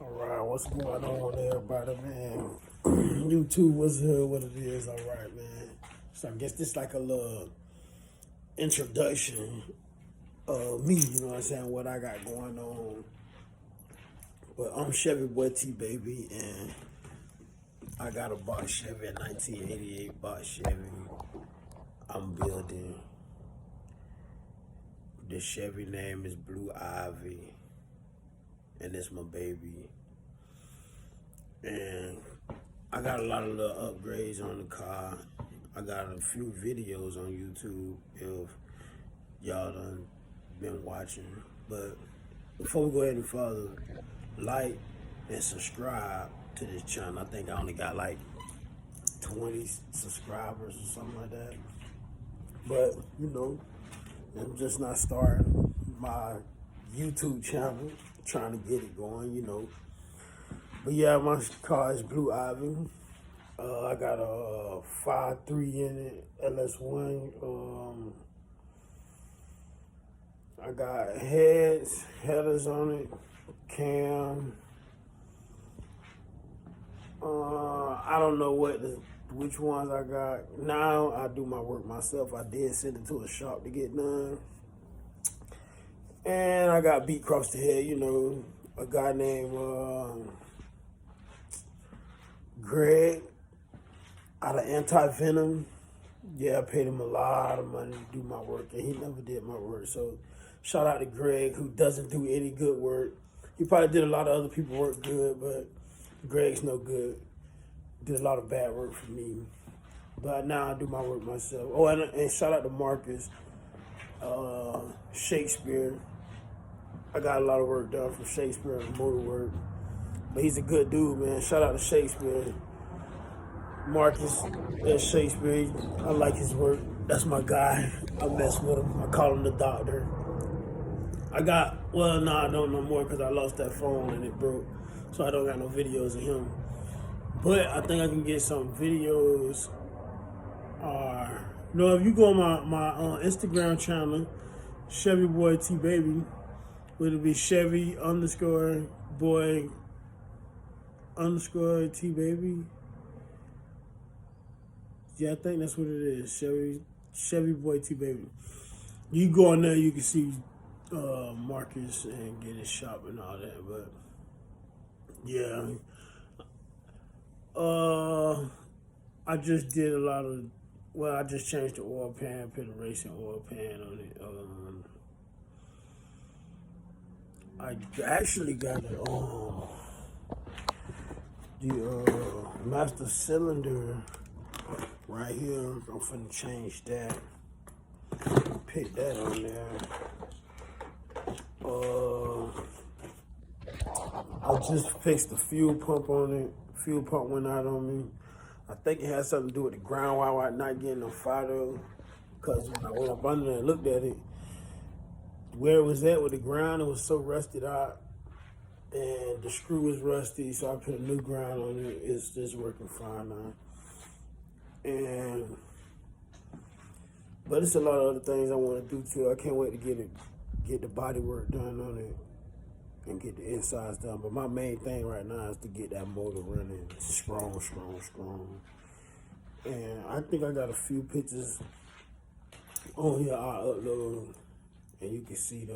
All right, what's going on, everybody, man? YouTube, what's good? What it is? All right, man. So I guess this like a little introduction of me. You know what I'm saying? What I got going on. But I'm Chevy Boy T Baby, and I got a box Chevy, a 1988 box Chevy. I'm building. The Chevy name is Blue Ivy, and it's my baby. And I got a lot of little upgrades on the car. I got a few videos on YouTube if y'all done been watching. But before we go any further, like and subscribe to this channel. I think I only got like 20 subscribers or something like that. But, you know, I'm just not starting my YouTube channel, trying to get it going, you know. But yeah, my car is Blue Ivy. I got a 5.3 in it, LS1. I got headers on it, cam. I don't know which ones I got. Now I do my work myself. I did send it to a shop to get done. And I got beat across the head, you know, a guy named Greg out of Anti-Venom. Yeah, I paid him a lot of money to do my work, and he never did my work. So shout out to Greg, who doesn't do any good work. He probably did a lot of other people work good, but Greg's no good. Did a lot of bad work for me. But now I do my work myself. Oh, and shout out to Marcus Shakespeare. I got a lot of work done from Shakespeare and motor work. But he's a good dude, man. Shout out to Shakespeare. Marcus Shakespeare. I like his work. That's my guy. I mess with him. I call him the doctor. I don't no more because I lost that phone and it broke. So I don't got no videos of him. But I think I can get some videos. If you go on my Instagram channel, Chevy Boy T Baby, it'll be Chevy _ boy _ T Baby. Yeah, I think that's what it is. Chevy Boy T Baby. You go on there, you can see Marcus and get his shop and all that. But yeah, I just did a lot of. Well, I just changed the oil pan, put a racing oil pan on it. I actually got it on the master cylinder right here. I'm finna change that. Put that on there. I just fixed the fuel pump on it. Fuel pump went out on me. I think it has something to do with the ground wire not getting no fire, because when I went up under there and looked at it, where it was at with the ground, it was so rusted out, and the screw was rusty, so I put a new ground on it. It's just working fine now. But it's a lot of other things I want to do too. I can't wait to get the body work done on it and get the insides done. But my main thing right now is to get that motor running strong. And I think I got a few pictures on here I'll upload, and you can see the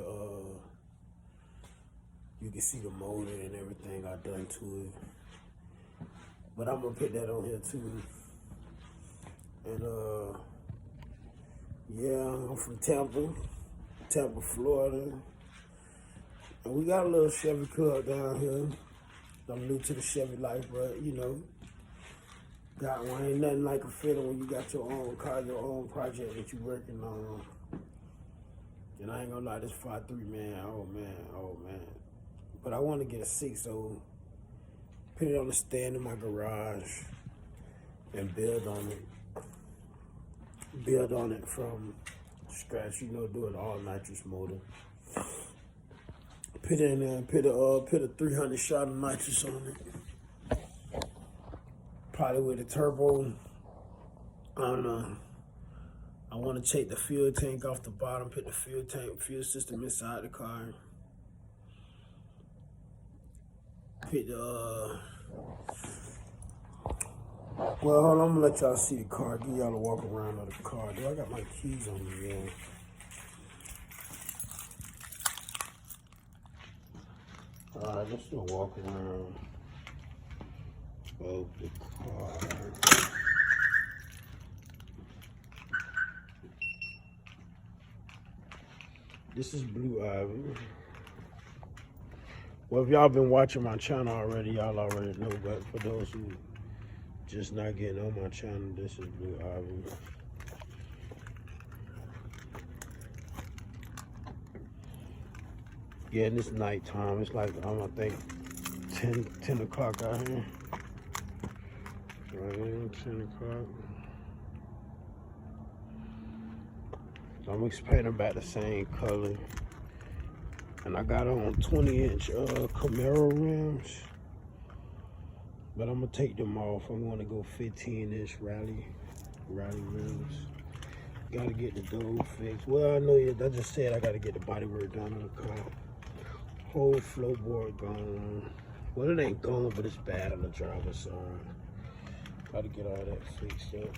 motor and everything I done to it. But I'm gonna put that on here too. And yeah, I'm from Tampa, Florida. And we got a little Chevy club down here. I'm new to the Chevy life, but you know, got one. Ain't nothing like a feeling when you got your own car, your own project that you working on. And I ain't gonna lie, this 5.3, man, oh man. But I want to get a 6.0, put it on the stand in my garage, and build on it from scratch. You know, do an all nitrous motor. Put it in there and put a 300 shot of nitrous on it. Probably with a turbo. I don't know. I want to take the fuel tank off the bottom, put the fuel system inside the car. Pick the, well, hold on, I'm gonna let y'all see the car. Give y'all a walk around of the car. Do I got my keys on me, yeah? Alright, let's do a walk around of the car. This is Blue Ivy. Well, if y'all been watching my channel already, y'all already know, but for those who just not getting on my channel, this is Blue Ivy. Yeah, and it's nighttime. It's like, I think 10 o'clock out here. Right now, 10 o'clock. So I'm painting back the same color. And I got on 20-inch Camaro rims. But I'm gonna take them off. I'm gonna go 15-inch rally rims. Gotta get the door fixed. Well, I know I just said I gotta get the bodywork done on the car. Whole floorboard gone. Well, it ain't gone, but it's bad on the driver's side. Gotta get all that fixed up.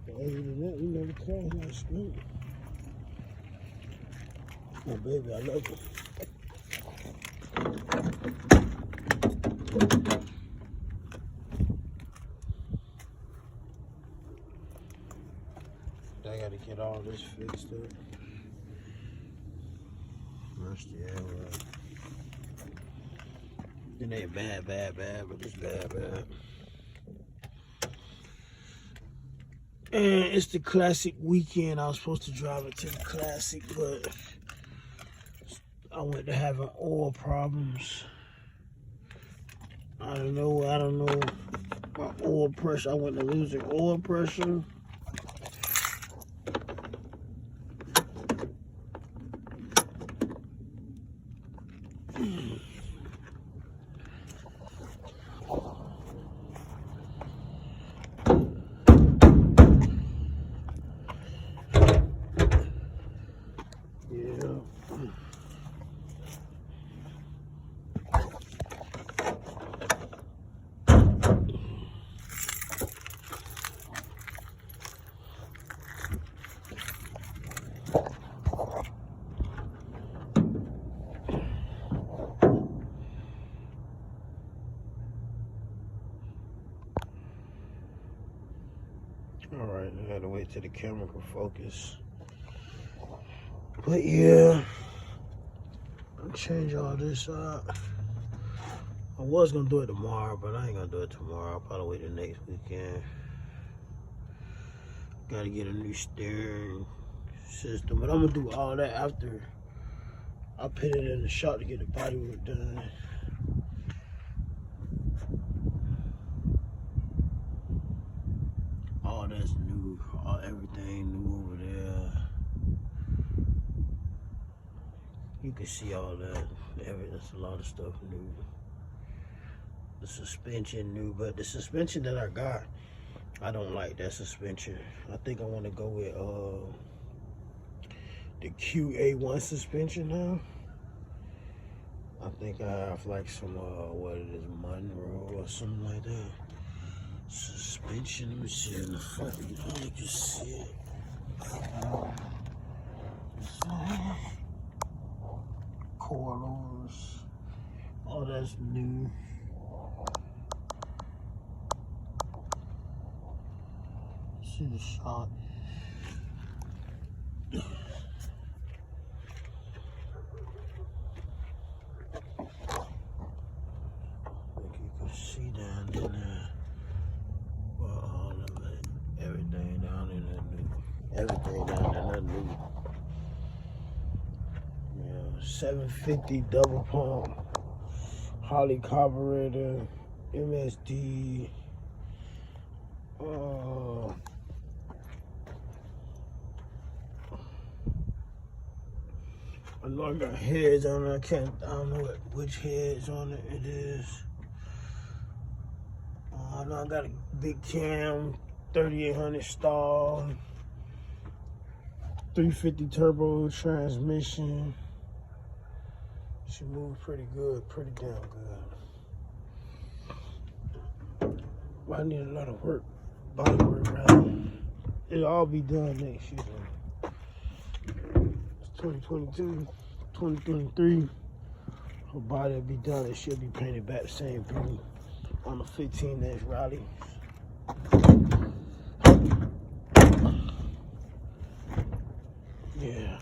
But other than that, we know the car is smooth. Oh, baby, I love it. I gotta get all this fixed up. Rusty, yeah, right. It ain't bad, but it's bad. And it's the Classic weekend. I was supposed to drive it to the Classic, but I went to having oil problems. I don't know. My oil pressure, I went to losing oil pressure. Alright, I had to wait till the camera could focus. But yeah, I'll change all this up. I was gonna do it tomorrow, but I ain't gonna do it tomorrow. I'll probably wait the next weekend. Gotta get a new steering system, but I'm gonna do all that after I put it in the shop to get the bodywork done. All that's new, everything new over there. You can see all that. There's a lot of stuff new. The suspension new, but the suspension that I got, I don't like that suspension. I think I want to go with the QA1 suspension now. I think I have like some what it is, Monroe or something like that. Suspension, let me see in the front. You can see it. Coils. Oh, that's new. See the shot. Like you can see down in there. Well, all of it. Everything down in there new. Everything down in there new. Yeah, 750 double pump. Holley carburetor. MSD. I know I got heads on it. I don't know which heads on it is. I know I got a big cam, 3800 stall, 350 turbo transmission, She moves pretty good, pretty damn good. But I need a lot of work, body work, right? It'll all be done next year. It's 2022, 2023. Her body will be done and she'll be painted back the same blue on the 15-inch Raleigh. Yeah,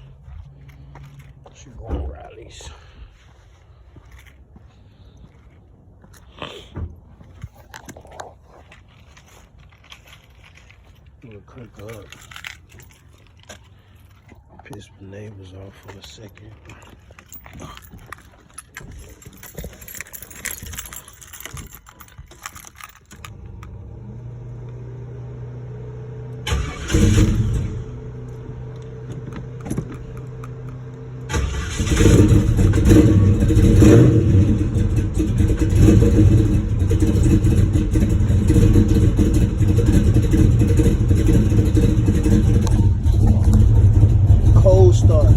she going Raleighs. I'm gonna click up. Piss my neighbors off for a second. Cold start.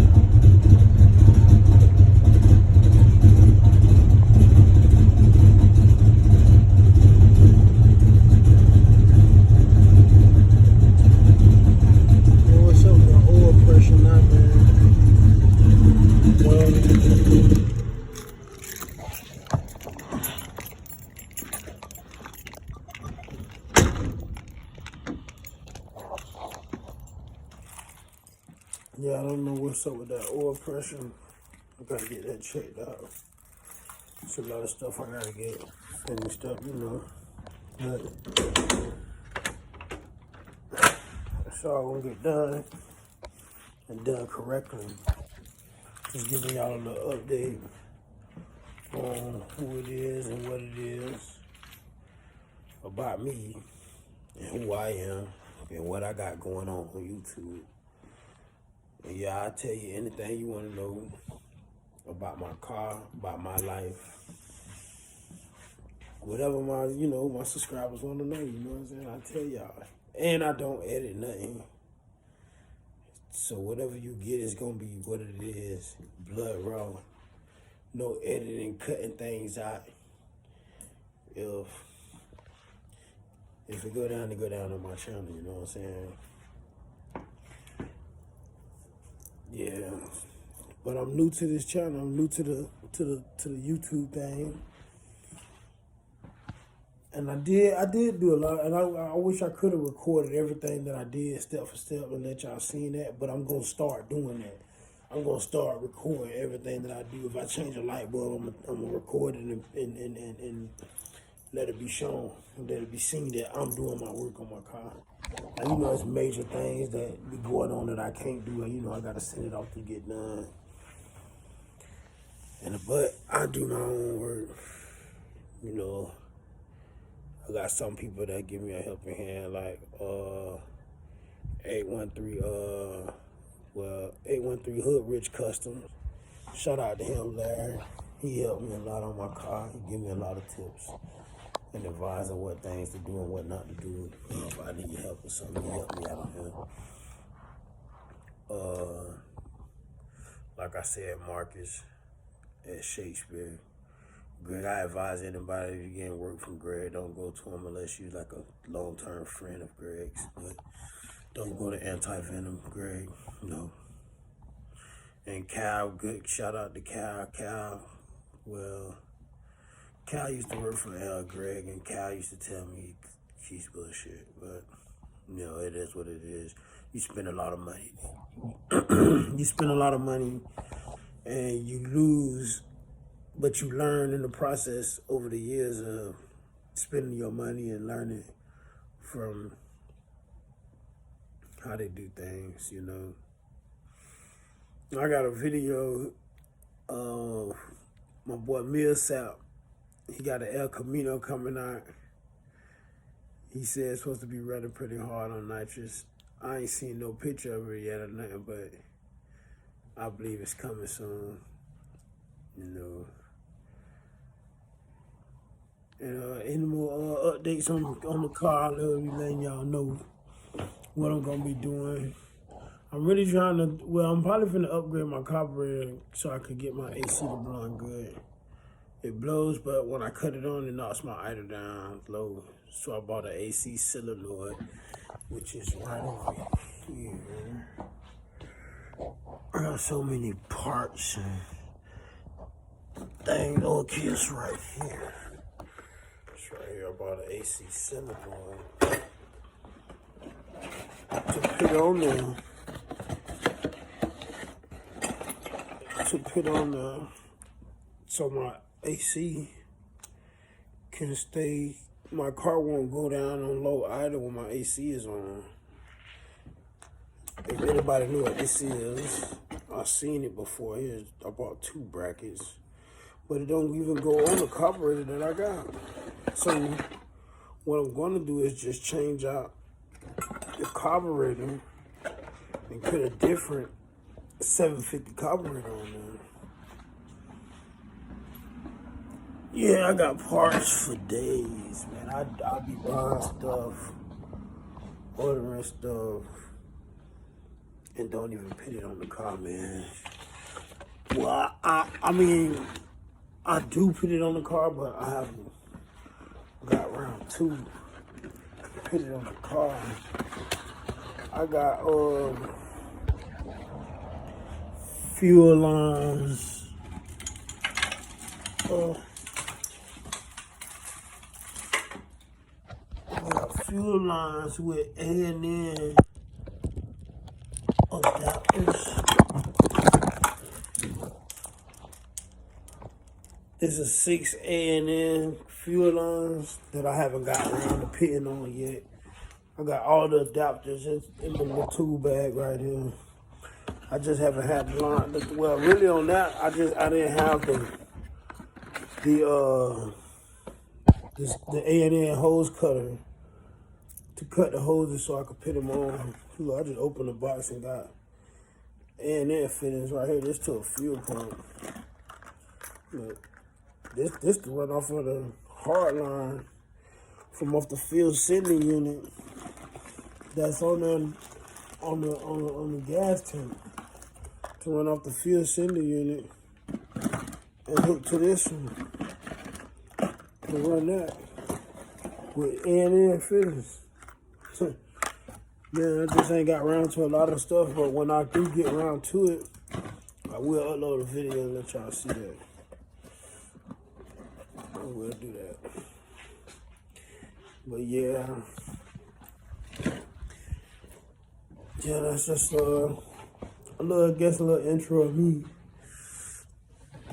What's up with the oil pressure now, man? Yeah, I don't know what's up with that oil pressure. I gotta get that checked out. It's a lot of stuff I gotta get finished up, you know. But it's all gonna get done and done correctly. Just giving y'all a little update on who it is and what it is about me and who I am and what I got going on YouTube. And yeah, I'll tell you anything you want to know about my car, about my life, whatever my subscribers want to know, you know what I'm saying? I'll tell y'all. And I don't edit nothing. So whatever you get is going to be what it is, blood raw. No editing, cutting things out. If it go down, it go down on my channel, you know what I'm saying? Yeah. But I'm new to this channel. I'm new to the YouTube thing. And I did do a lot, and I wish I could have recorded everything that I did step for step and let y'all see that, but I'm gonna start doing that. I'm gonna start recording everything that I do. If I change a light bulb, I'm gonna record it and let it be shown, let it be seen that I'm doing my work on my car. And you know, there's major things that be going on that I can't do, and you know, I gotta send it off to get done. But I do my own work, you know. I got some people that give me a helping hand, like 813 Hood Rich Customs. Shout out to him, Larry. He helped me a lot on my car. He gave me a lot of tips and advice on what things to do and what not to do. If I need help or something, he helped me out here. Like I said, Marcus at Shakespeare. Greg, I advise anybody if you're getting work from Greg, don't go to him unless you're like a long-term friend of Greg's. But don't go to Anti-Venom Greg, no. And Cal, good shout out to Cal. Cal used to work for Greg, and Cal used to tell me she's bullshit. But, you know, it is what it is. You spend a lot of money. You spend a lot of money, and you lose. But you learn in the process over the years of spending your money and learning from how they do things, you know. I got a video of my boy Millsap. He got an El Camino coming out. He said it's supposed to be running pretty hard on nitrous. I ain't seen no picture of it yet or nothing, but I believe it's coming soon, you know. And any more updates on the car, I'll be letting y'all know what I'm gonna be doing. I'm really trying to, well, I'm probably finna upgrade my carburetor so I could get my AC to blowing good. It blows, but when I cut it on, it knocks my idle down low. So I bought an AC solenoid, which is right over here. I got so many parts and dang little kids right here. It's right here. I bought an AC solenoid to put on there. So my AC can stay, my car won't go down on low idle when my AC is on. If anybody knew what this is, I've seen it before. Here, I bought 2 brackets, but it don't even go on the carburetor that I got. So what I'm gonna do is just change out the carburetor and put a different 750 carburetor on there. Yeah, I got parts for days, man. I'll be buying stuff, ordering stuff, and don't even put it on the car, man. Well, I mean, I do put it on the car, but I haven't got around to put it on the car. I got fuel lines. I got fuel lines with A&N adapters. There's a 6 A&N fuel lines that I haven't got around to pitting on yet. I got all the adapters in the little tool bag right here. I just haven't had the line. Well, really on that, I didn't have the A&N hose cutter to cut the hoses so I could put them on. Look, I just opened the box and got A&N fittings right here. This to a fuel pump. Look, this to run off of the hard line from off the fuel sending unit that's on the gas tank to run off the fuel sending unit and hook to this one to run that with A&N fittings. Man, I just ain't got around to a lot of stuff, but when I do get around to it, I will upload a video and let y'all see that. I will do that. But yeah, that's just a little intro of me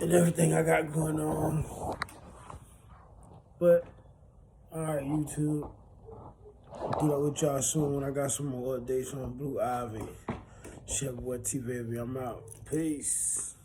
and everything I got going on. But all right, YouTube, I'll do that with y'all soon when I got some more updates on Blue Ivy. Chef Boy T Baby, I'm out. Peace.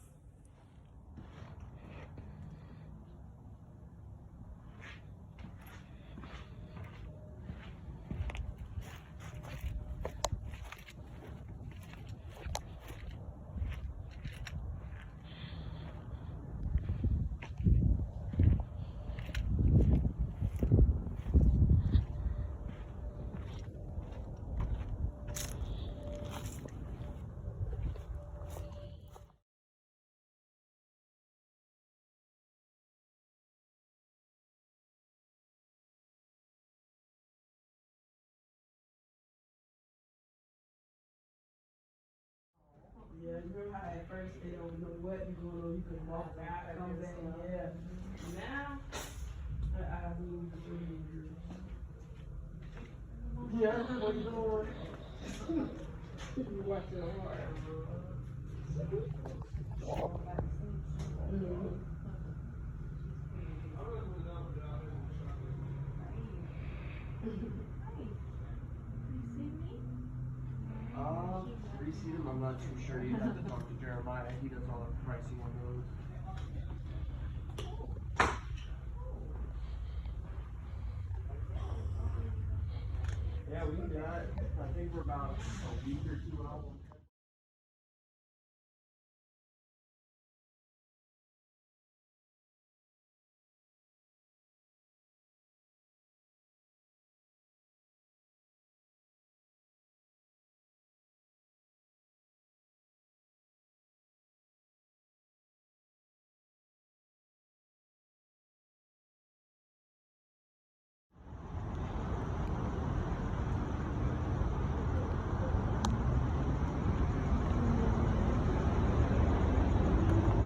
Yeah, you remember how at first they don't know what you're going on, you could walk out, come back, yeah. Now, I mean, yeah, what you doing? You watch your heart. Reseed them, I'm not too sure. You have to talk to Jeremiah. He does all the pricing on those. Yeah, we got, I think we're about a week or 2 out.